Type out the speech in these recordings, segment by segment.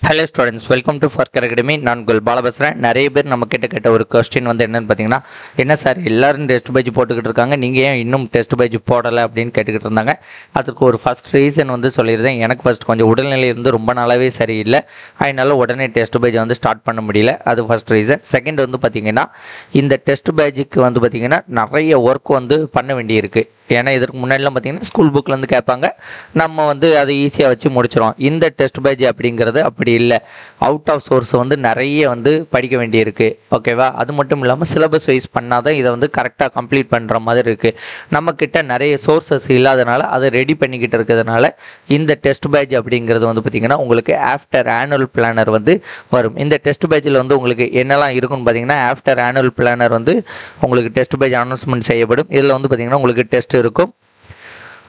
Hello students, welcome to Forkar academy. நான் உங்கள் பாலா பேசுகிறேன். நிறைய பேர் நம்ம கேட்ட ஒரு கொஸ்டின் வந்து என்னென்னு பார்த்தீங்கன்னா, என்ன சார் எல்லாரும் டெஸ்ட் பேஜ் போட்டுக்கிட்டு இருக்காங்க, நீங்கள் ஏன் இன்னும் டெஸ்ட் பேஜ் போடலை அப்படின்னு கேட்டுக்கிட்டு இருந்தாங்க. அதுக்கு ஒரு ஃபஸ்ட் ரீசன் வந்து சொல்லியிருந்தேன். எனக்கு ஃபஸ்ட் கொஞ்சம் உடல்நிலை வந்து ரொம்ப நாளாகவே சரியில்லை, அதனால உடனே டெஸ்ட் பேஜ் வந்து ஸ்டார்ட் பண்ண முடியல. அது ஃபஸ்ட் ரீசன். செகண்ட் வந்து பார்த்திங்கன்னா, இந்த டெஸ்ட் பேஜுக்கு வந்து பார்த்திங்கன்னா நிறைய ஒர்க் வந்து பண்ண வேண்டியிருக்கு. ஏன்னா இதற்கு முன்னாடிலாம் பார்த்திங்கன்னா ஸ்கூல் புக்கில் கேட்பாங்க, நம்ம வந்து அதை ஈஸியாக வச்சு முடிச்சிடும். இந்த டெஸ்ட் பேஜ் அப்படிங்கிறது அப்படி இல்லை. அவுட் ஆஃப் சோர்ஸ் வந்து நிறைய வந்து படிக்க வேண்டியிருக்கு. ஓகேவா? அது மட்டும் இல்லாமல் சிலபஸ் வைஸ் பண்ணால் தான் இதை வந்து கரெக்டாக கம்ப்ளீட் பண்ணுற மாதிரி இருக்குது. நம்மக்கிட்ட நிறைய சோர்ஸஸ் இல்லாதனால அதை ரெடி பண்ணிக்கிட்டு இருக்கிறதுனால இந்த டெஸ்ட் பேஜ் அப்படிங்கிறது வந்து பார்த்திங்கன்னா உங்களுக்கு ஆஃப்டர் ஆனுவல் பிளானர் வந்து வரும். இந்த டெஸ்ட் பேஜில் வந்து உங்களுக்கு என்னெல்லாம் இருக்குன்னு பார்த்தீங்கன்னா, ஆஃப்டர் ஆனுவல் பிளானர் வந்து உங்களுக்கு டெஸ்ட் பேஜ் அனௌன்ஸ்மெண்ட் செய்யப்படும். இதில் வந்து பார்த்திங்கன்னா உங்களுக்கு டெஸ்ட் இருக்கும்.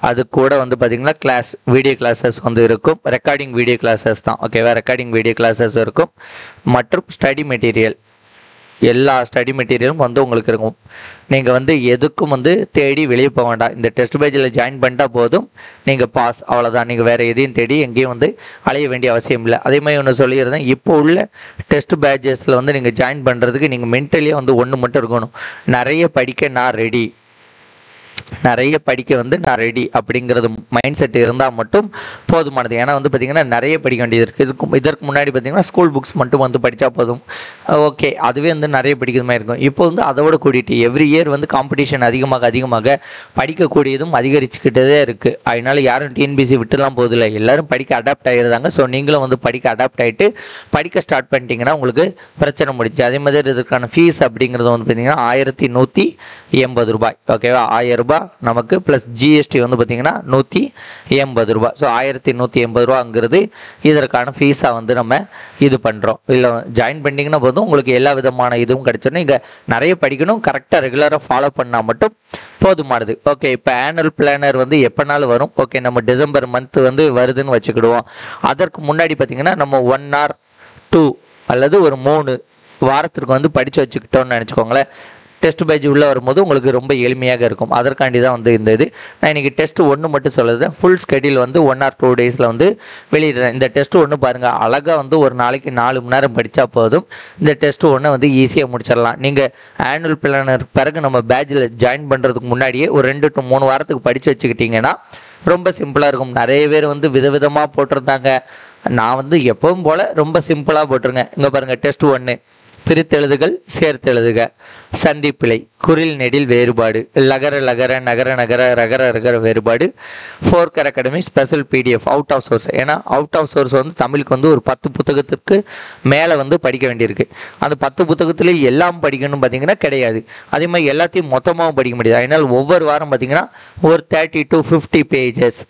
அது கூட வந்து பார்த்திங்கன்னா கிளாஸ் வீடியோ கிளாஸஸ் வந்து இருக்கும். ரெக்கார்டிங் வீடியோ கிளாஸஸ் தான். ஓகேவா? ரெக்கார்டிங் வீடியோ கிளாஸஸ் இருக்கும். மற்றும் ஸ்டடி மெட்டீரியல், எல்லா ஸ்டடி மெட்டீரியலும் வந்து உங்களுக்கு இருக்கும். நீங்கள் வந்து எதுக்கும் வந்து தேடி வெளியே போக வேண்டாம். இந்த டெஸ்ட் பேஜில் ஜாயின் பண்ணிட்டால் போதும், நீங்கள் பாஸ், அவ்வளோதான். நீங்கள் வேறு எதையும் தேடி எங்கேயும் வந்து அலைய வேண்டிய அவசியம் இல்லை. அதே மாதிரி ஒன்று சொல்லியிருந்தேன், இப்போ உள்ள டெஸ்ட் பேஜஸில் வந்து நீங்கள் ஜாயின் பண்ணுறதுக்கு நீங்கள் மென்டலியாக வந்து ஒன்று மட்டும் இருக்கணும், நிறைய படிக்க நான் ரெடி, நிறைய படிக்க வந்து நான் ரெடி அப்படிங்கிறது மைண்ட் செட் இருந்தால் மட்டும் போதுமானது. ஏன்னா வந்து பார்த்திங்கன்னா நிறைய படிக்க வேண்டியது இருக்குது. இதற்கு முன்னாடி பார்த்திங்கன்னா ஸ்கூல் புக்ஸ் மட்டும் வந்து படித்தா போதும், ஓகே, அதுவே வந்து நிறைய படிக்கிற மாதிரி இருக்கும். இப்போ வந்து அதோட கூட்டிகிட்டு எவ்ரி இயர் வந்து காம்படிஷன் அதிகமாக படிக்கக்கூடியதும் அதிகரிச்சுக்கிட்டே இருக்குது. அதனால் யாரும் டிஎன்பிசி விட்டுலாம் போதில்லை, எல்லோரும் படிக்க அடாப்ட் ஆகிருந்தாங்க. ஸோ நீங்களும் வந்து படிக்க அடாப்ட் ஆகிட்டு படிக்க ஸ்டார்ட் பண்ணிட்டீங்கன்னா உங்களுக்கு பிரச்சனை முடிச்சு. அதே மாதிரி இதுக்கான ஃபீஸ் அப்படிங்கிறது வந்து பார்த்திங்கன்னா 1180 ரூபாய். ஓகேவா? 1000 ரூபாய் நமக்கு ப்ளஸ் ஜிஎஸ்டி வந்து பார்த்திங்கன்னா 180 ரூபாய். ஸோ 1180 ரூபாங்கிறது இதற்கான ஃபீஸாக வந்து நம்ம இது பண்ணுறோம். இல்லை ஜாயின் பண்ணிங்கன்னா போதும், உங்களுக்கு எல்லா விதமான இதுவும் கிடச்சிடும். நீங்கள் நிறைய படிக்கணும், கரெக்டாக ரெகுலராக ஃபாலோ பண்ணால் மட்டும் போதுமானது. ஓகே, இப்போ ஆனுவல் பிளானர் வந்து எப்போனாலும் வரும். ஓகே, நம்ம டிசம்பர் மந்த் வந்து வருதுன்னு வச்சுக்கிடுவோம். அதற்கு முன்னாடி பார்த்திங்கன்னா நம்ம 1 or 2 அல்லது ஒரு 3 வாரத்திற்கு வந்து படித்து வச்சுக்கிட்டோம்னு நினச்சிக்கோங்களேன். டெஸ்ட் பேஜ் உள்ளே வரும்போது உங்களுக்கு ரொம்ப எளிமையாக இருக்கும். அதற்காண்டி தான் வந்து இந்த இது. நான் இன்றைக்கி டெஸ்ட் 1 மட்டும் சொல்லுது. ஃபுல் ஸ்கெடியூல் வந்து 1 or 2 டேஸில் வந்து வெளியிடுறேன். இந்த டெஸ்ட் 1 பாருங்கள், அழகாக வந்து ஒரு நாளைக்கு 4 மணி நேரம் படித்தா போதும். இந்த டெஸ்ட் 1 வந்து ஈஸியாக முடிச்சிடலாம். நீங்கள் ஆனுவல் பிளானர் பிறகு நம்ம பேட்சில் ஜாயின் பண்ணுறதுக்கு முன்னாடியே ஒரு 2 to 3 வாரத்துக்கு படித்து வச்சுக்கிட்டிங்கன்னா ரொம்ப சிம்பிளாக இருக்கும். நிறைய பேர் வந்து விதவிதமாக போட்டிருந்தாங்க. நான் வந்து எப்பவும் போல் ரொம்ப சிம்பிளாக போட்டிருங்க. இங்கே பாருங்கள், டெஸ்ட் 1 பிரித்தெழுதுகள், சேர்த்தெழுதுக, சந்திப்பிழை, குறில் நெடில் வேறுபாடு, லகர லகர, நகர நகர, ரகர ரகர வேறுபாடு, Forkar academy special PDF out of source. ஏன்னா அவுட் ஆஃப் சோர்ஸ் வந்து தமிழுக்கு வந்து ஒரு 10 புத்தகத்திற்கு மேலே வந்து படிக்க வேண்டியிருக்கு. அந்த 10 புத்தகத்துலேயும் எல்லாம் படிக்கணும்னு பார்த்தீங்கன்னா கிடையாது. அதே மாதிரி எல்லாத்தையும் மொத்தமாகவும் படிக்க முடியாது. அதனால் ஒவ்வொரு வாரம் பார்த்தீங்கன்னா ஒரு 30 to 50 பேஜஸ்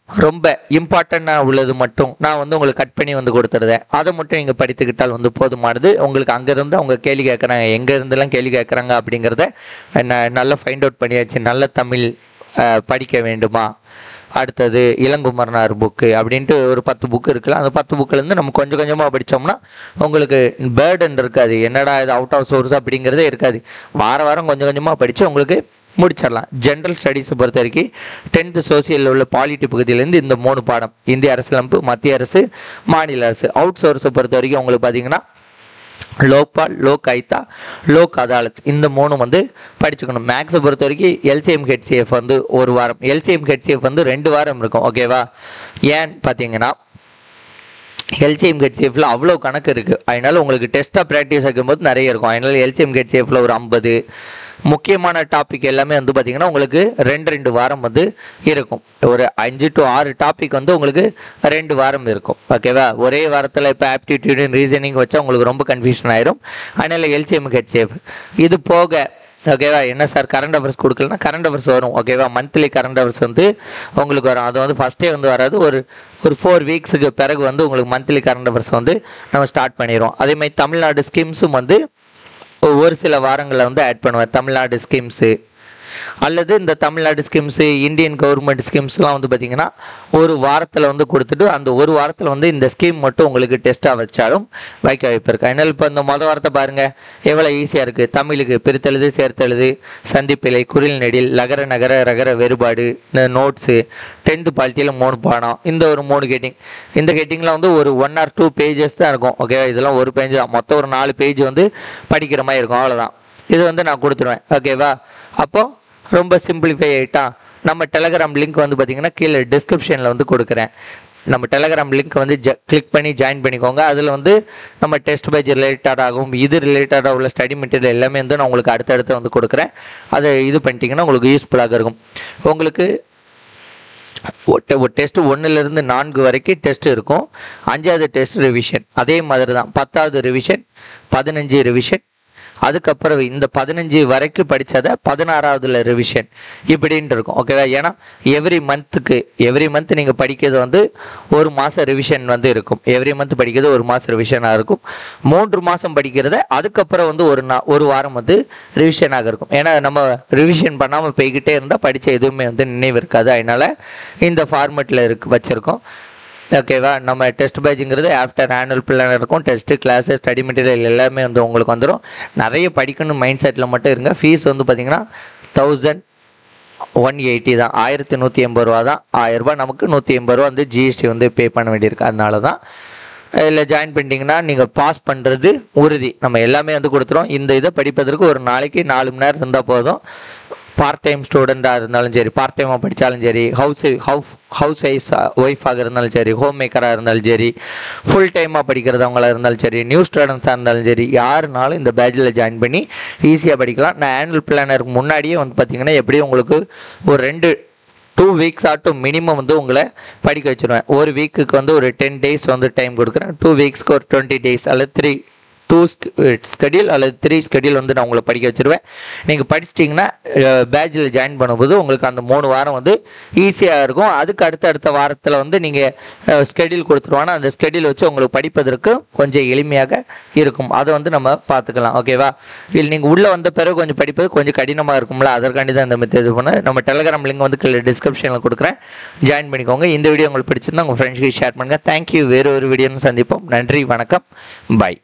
ரொம்ப இம்பார்ட்டண்ட்டாக உள்ளது மட்டும் நான் வந்து உங்களுக்கு கட் பண்ணி வந்து கொடுத்துருதேன். அதை மட்டும் நீங்கள் படித்துக்கிட்டால் வந்து போதுமானது. உங்களுக்கு அங்கேருந்து அவங்க கேள்வி கேட்குறாங்க, எங்கேருந்துலாம் கேள்வி கேட்குறாங்க அப்படிங்கிறத நல்லா ஃபைண்ட் அவுட் பண்ணியாச்சு. நல்ல தமிழ் படிக்க வேண்டுமா, அடுத்தது இளங்குமரனார் புக்கு அப்படின்ட்டு ஒரு 10 புக்கு இருக்குல்ல, அந்த 10 புக்கிலேருந்து நம்ம கொஞ்சம் கொஞ்சமாக படித்தோம்னா உங்களுக்கு பேர்டன் இருக்காது. என்னடா இது அவுட் ஆஃப் சோர்ஸ் அப்படிங்கிறதே இருக்காது. வாரம் கொஞ்சம் கொஞ்சமாக படித்து உங்களுக்கு முடிச்சிடலாம். ஜென்ரல் ஸ்டடீஸை பொறுத்த வரைக்கும் 10th சோசியலில் உள்ள பாலிட்டி பகுதியிலேருந்து இந்த 3 பாடம், இந்திய அரசியலமைப்பு, மத்திய அரசு, மாநில அரசு. அவுட் சோர்ஸை பொறுத்த வரைக்கும் உங்களுக்கு பார்த்தீங்கன்னா லோக்பால், லோக் ஆயுக்தா, லோக் அதாலத், இந்த 3 வந்து படிச்சுக்கணும். மேக்ஸை பொறுத்த வரைக்கும் எல்சிஎம் ஹெச்சிஎஃப் வந்து ஒரு வாரம், எல்சிஎம் ஹெச்சிஎஃப் வந்து 2 வாரம் இருக்கும். ஓகேவா? ஏன்னு பார்த்தீங்கன்னா எல்சிஎம் ஹெச்சிஎஃப்ல அவ்வளோ கணக்கு இருக்குது. அதனால உங்களுக்கு டெஸ்ட்டாக ப்ராக்டிஸ் வைக்கும்போது நிறைய இருக்கும். அதனால எல்சிஎம் ஹெச்சிஎஃப்ல ஒரு 50 முக்கியமான டாபிக் எல்லாமே வந்து பார்த்திங்கன்னா உங்களுக்கு 2 வாரம் வந்து இருக்கும். ஒரு 5 to 6 டாபிக் வந்து உங்களுக்கு 2 வாரம் இருக்கும். ஓகேவா? ஒரே வாரத்தில் இப்போ ஆப்டிடியூட் ரீசனிங் வச்சா உங்களுக்கு ரொம்ப கன்ஃபியூஷன் ஆயிரும். அதனால் எல்சிஎம் ஹெச்சிஎஃப் இது போக, ஓகேவா? என்ன சார் கரண்ட் அஃபேர்ஸ் கொடுக்கலன்னா கரண்ட் அஃபேர்ஸ் வரும். ஓகேவா? மந்த்லி கரண்ட் அஃபேர்ஸ் வந்து உங்களுக்கு வரும். அது வந்து ஃபஸ்ட்டே வந்து வராது. ஒரு 4 வீக்ஸுக்கு பிறகு வந்து உங்களுக்கு மந்த்லி கரண்ட் அஃபேர்ஸ் வந்து நம்ம ஸ்டார்ட் பண்ணிடுவோம். அதேமாதிரி தமிழ்நாடு ஸ்கீம்ஸும் வந்து ஒரு சில வாரங்களில் வந்து ஆட் பண்ணுவேன். தமிழ்நாடு ஸ்கீம்ஸு, அல்லது இந்த தமிழ்நாடு ஸ்கீம்ஸு இந்தியன் கவர்மெண்ட் ஸ்கீம்ஸ்லாம் வந்து பார்த்திங்கன்னா ஒரு வாரத்தில் வந்து கொடுத்துட்டு அந்த ஒரு வாரத்தில் வந்து இந்த ஸ்கீம் மட்டும் உங்களுக்கு டெஸ்ட்டாக வச்சாலும் வைக்க வாய்ப்பு இருக்குது. அதனால் இப்போ இந்த மொதல் வாரத்தை பாருங்கள் எவ்வளோ ஈஸியாக இருக்குது. தமிழுக்கு பிரித்தெழுது சேர்த்தெழுது சந்திப்பிலை குரில் நெடில் லகர நகர ரகர வேறுபாடு இந்த நோட்ஸு 10th பாலிட்டியில் 3 பாடம் இந்த ஒரு 3 கேட்டிங். இந்த கேட்டிங்கில் வந்து ஒரு 1 or 2 பேஜஸ் தான் இருக்கும். ஓகேவா, இதெல்லாம் ஒரு பேஜ் தான், மொத்தம் ஒரு 4 பேஜ் வந்து படிக்கிற மாதிரி இருக்கும். அவ்வளோதான், இது வந்து நான் கொடுத்துருவேன். ஓகேவா, அப்போது ரொம்ப சிம்பிளிஃபை ஆகிட்டா. நம்ம டெலகிராம் லிங்க் வந்து பார்த்திங்கன்னா கீழே டிஸ்கிரிப்ஷனில் வந்து கொடுக்குறேன். நம்ம டெலகிராம் லிங்க் வந்து கிளிக் பண்ணி ஜாயின் பண்ணிக்கோங்க. அதில் வந்து நம்ம டெஸ்ட் பேஜ் ரிலேட்டடாகவும் இது ரிலேட்டடாக உள்ள ஸ்டடி மெட்டீரியல் எல்லாமே வந்து நான் உங்களுக்கு அடுத்தடுத்து வந்து கொடுக்குறேன். அதை இது பண்ணிட்டீங்கன்னா உங்களுக்கு யூஸ்ஃபுல்லாக இருக்கும். உங்களுக்கு ஒரு டெஸ்ட் 1லேருந்து 4 வரைக்கும் டெஸ்ட் இருக்கும். 5வது டெஸ்ட் ரிவிஷன் அதே மாதிரி தான். 10வது ரிவிஷன், 15 ரிவிஷன், அதுக்கப்புறம் இந்த 15 வரைக்கும் படித்ததை 16வதுல ரிவிஷன் இப்படின்ட்டு இருக்கும். ஓகேவா, ஏன்னா எவ்ரி மந்த் நீங்கள் படிக்கிறது வந்து ஒரு மாதம் ரிவிஷன் வந்து இருக்கும். எவ்ரி மந்த் படிக்கிறது ஒரு மாதம் ரிவிஷனாக இருக்கும். 3 மாதம் படிக்கிறத அதுக்கப்புறம் வந்து ஒரு வாரம் வந்து ரிவிஷனாக இருக்கும். ஏன்னா நம்ம ரிவிஷன் பண்ணாமல் போய்கிட்டே இருந்தால் படித்த எதுவுமே வந்து நினைவு இருக்காது. அதனால் இந்த ஃபார்மெட்டில் வச்சுருக்கோம். ஓகேவா, நம்ம டெஸ்ட் பேட்சுங்கிறது ஆஃப்டர் ஆனுவல் பிளான் இருக்கும். டெஸ்ட்டு கிளாஸு ஸ்டடி மெட்டீரியல் எல்லாமே வந்து உங்களுக்கு வந்துடும். நிறைய படிக்கணும் மைண்ட் செட்டில் மட்டும் இருங்க. ஃபீஸ் வந்து பார்த்திங்கன்னா 1180 தான், 1180 ரூபா தான். 1000 ரூபா நமக்கு 180 ரூபா வந்து ஜிஎஸ்டி வந்து பே பண்ண வேண்டியிருக்கு. அதனால தான் இல்லை ஜாயின் பண்ணிட்டீங்கன்னா நீங்கள் பாஸ் பண்ணுறது உறுதி. நம்ம எல்லாமே வந்து கொடுத்துரும். இந்த இதை படிப்பதற்கு ஒரு நாளைக்கு 4 மணி நேரம் இருந்தால் போதும். பார்ட் டைம் ஸ்டூடெண்ட்டாக இருந்தாலும் சரி, பார்ட் டைமாக படித்தாலும் சரி, ஹவுஸ் ஒய்ஃபாக இருந்தாலும் சரி, ஹோம் மேக்கராக இருந்தாலும் சரி, ஃபுல் டைமாக படிக்கிறவங்களாக இருந்தாலும் சரி, நியூ ஸ்டூடெண்ட்ஸாக இருந்தாலும் சரி, யாருனாலும் இந்த பேட்சில் ஜாயின் பண்ணி ஈஸியாக படிக்கலாம். நான் ஆனுவல் பிளானருக்கு முன்னாடியே வந்து பார்த்திங்கன்னா எப்படியும் உங்களுக்கு ஒரு 2 வீக்ஸ் ஆட்டும் மினிமம் வந்து உங்களை படிக்க வச்சுருவேன். ஒரு வீக்குக்கு வந்து ஒரு 10 days வந்து டைம் கொடுக்குறேன். 2 வீக்ஸ்க்கு ஒரு 20 days அல்லது 2 ஸ்கெடியூல் அல்லது 3 ஸ்கெடியூல் வந்து நான் உங்களை படிக்க வச்சுருவேன். நீங்கள் படிச்சிட்டிங்கன்னா பேட்சில் ஜாயின் பண்ணும்போது உங்களுக்கு அந்த 3 வாரம் வந்து ஈஸியாக இருக்கும். அதுக்கு அடுத்த வாரத்தில் வந்து நீங்கள் ஸ்கெடியூல் கொடுத்துருவானா அந்த ஸ்கெடியூல் வச்சு உங்களுக்கு படிப்பதற்கு கொஞ்சம் எளிமையாக இருக்கும். அதை வந்து நம்ம பார்த்துக்கலாம். ஓகேவா, இல்லை நீங்கள் உள்ளே வந்த பிறகு கொஞ்சம் படிப்பது கொஞ்சம் கடினமாக இருக்கும்ல, அதற்காண்டி தான் இந்த மெத்தட் பண்ண. நம்ம டெலகிராம் லிங்க் வந்து கீழே டிஸ்கிரிப்ஷனில் கொடுக்குறேன், ஜாயின் பண்ணிக்கோங்க. இந்த வீடியோ உங்களுக்கு பிடிச்சிருந்தா உங்கள் ஃப்ரெண்ட்ஸ்க்கு ஷேர் பண்ணுங்கள். தேங்க்யூ. வேறு ஒரு வீடியோன்னு சந்திப்போம். நன்றி, வணக்கம், பாய்.